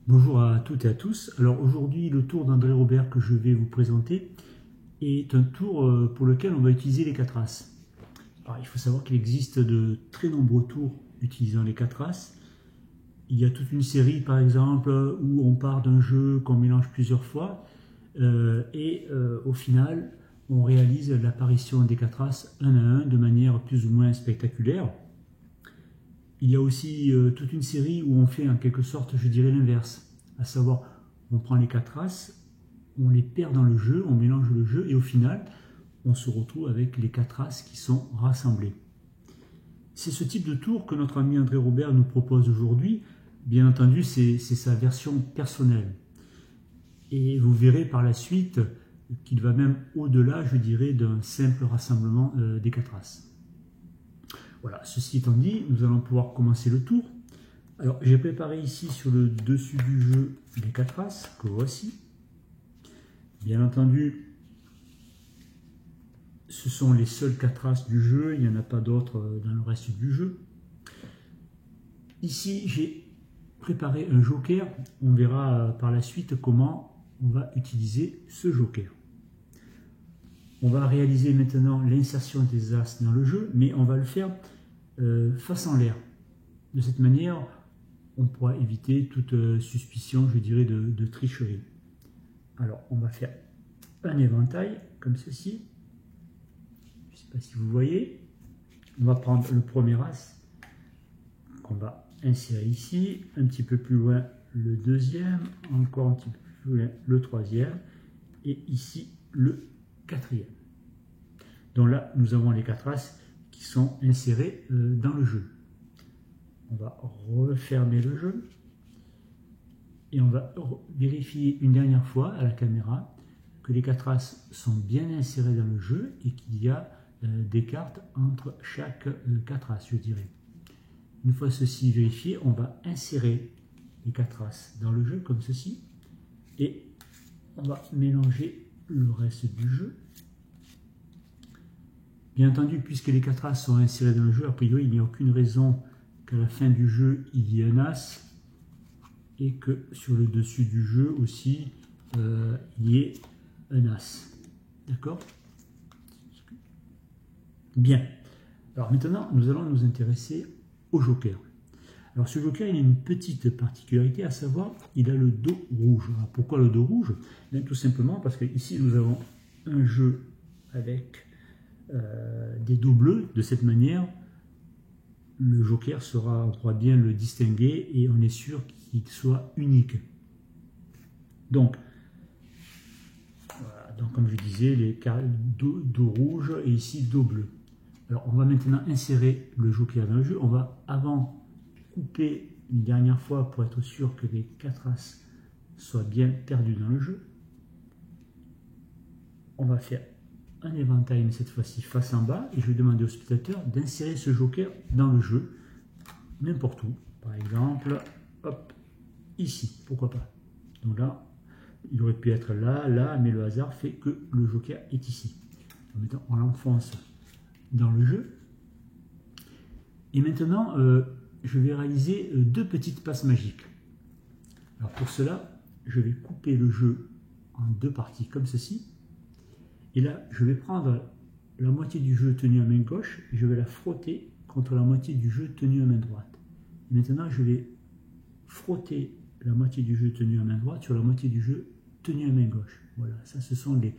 Bonjour à toutes et à tous. Alors aujourd'hui, le tour d'André Robert que je vais vous présenter est un tour pour lequel on va utiliser les 4 As. Alors il faut savoir qu'il existe de très nombreux tours utilisant les 4 As. Il y a toute une série par exemple où on part d'un jeu qu'on mélange plusieurs fois et au final on réalise l'apparition des 4 As un à un de manière plus ou moins spectaculaire. Il y a aussi toute une série où on fait en quelque sorte, je dirais l'inverse, à savoir on prend les 4 As, on les perd dans le jeu, on mélange le jeu et au final on se retrouve avec les 4 As qui sont rassemblés. C'est ce type de tour que notre ami André Robert nous propose aujourd'hui. Bien entendu, c'est sa version personnelle. Et vous verrez par la suite qu'il va même au-delà, je dirais, d'un simple rassemblement des 4 As. Voilà, ceci étant dit, nous allons pouvoir commencer le tour. Alors, j'ai préparé ici sur le dessus du jeu les 4 As, que voici. Bien entendu, ce sont les seuls 4 As du jeu, il n'y en a pas d'autres dans le reste du jeu. Ici, j'ai préparé un joker. On verra par la suite comment on va utiliser ce joker. On va réaliser maintenant l'insertion des As dans le jeu, mais on va le faire face en l'air. De cette manière, on pourra éviter toute suspicion, je dirais, de tricherie. Alors, on va faire un éventail, comme ceci. Je ne sais pas si vous voyez. On va prendre le premier As, qu'on va insérer ici. Un petit peu plus loin, le deuxième. Encore un petit peu plus loin, le troisième. Et ici, le quatrième. Donc là, nous avons les 4 As qui sont insérés dans le jeu. On va refermer le jeu et on va vérifier une dernière fois à la caméra que les 4 As sont bien insérés dans le jeu et qu'il y a des cartes entre chaque 4 As, je dirais. Une fois ceci vérifié, on va insérer les 4 As dans le jeu comme ceci et on va mélanger le reste du jeu. Bien entendu, puisque les 4 As sont insérés dans le jeu, a priori, il n'y a aucune raison qu'à la fin du jeu, il y ait un As et que sur le dessus du jeu aussi, il y ait un As. D'accord? Bien. Alors maintenant, nous allons nous intéresser au joker. Alors ce joker, il a une petite particularité, à savoir, il a le dos rouge. Alors, pourquoi le dos rouge? Bien, tout simplement parce que ici, nous avons un jeu avec des dos bleus. De cette manière, le joker on pourra bien le distinguer et on est sûr qu'il soit unique. Donc, voilà, donc comme je disais, les dos rouge et ici dos bleu. Alors on va maintenant insérer le joker dans le jeu. On va avant couper une dernière fois pour être sûr que les 4 As soient bien perdus dans le jeu. On va faire un éventail, mais cette fois-ci face en bas, et je vais demander au spectateur d'insérer ce joker dans le jeu, n'importe où. Par exemple, hop, ici, pourquoi pas. Donc là, il aurait pu être là, là, mais le hasard fait que le joker est ici. Donc maintenant, on l'enfonce dans le jeu. Et maintenant, je vais réaliser 2 petites passes magiques. Alors pour cela, je vais couper le jeu en 2 parties, comme ceci. Et là, je vais prendre la moitié du jeu tenu à main gauche et je vais la frotter contre la moitié du jeu tenu à main droite. Et maintenant, je vais frotter la moitié du jeu tenu à main droite sur la moitié du jeu tenu à main gauche. Voilà, ça, ce sont les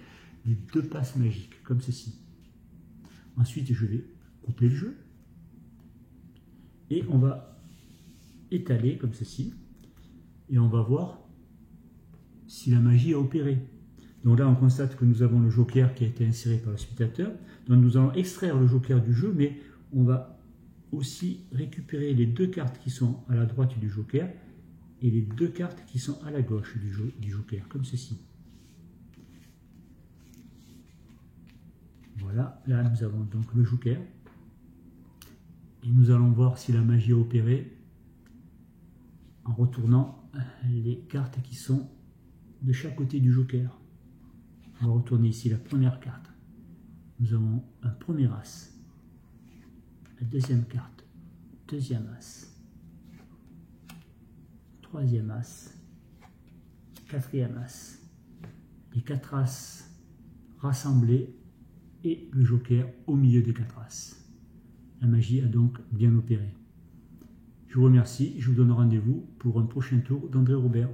2 passes magiques, comme ceci. Ensuite, je vais couper le jeu et on va étaler comme ceci et on va voir si la magie a opéré. Donc là, on constate que nous avons le joker qui a été inséré par le spectateur. Donc nous allons extraire le joker du jeu, mais on va aussi récupérer les 2 cartes qui sont à la droite du joker et les 2 cartes qui sont à la gauche du joker, comme ceci. Voilà, là nous avons donc le joker. Et nous allons voir si la magie a opéré en retournant les cartes qui sont de chaque côté du joker. On va retourner ici la première carte. Nous avons un premier As. La deuxième carte, deuxième As. Troisième As. quatrième as. Les 4 as rassemblés et le joker au milieu des 4 as. La magie a donc bien opéré. Je vous remercie, je vous donne rendez-vous pour un prochain tour d'André Robert.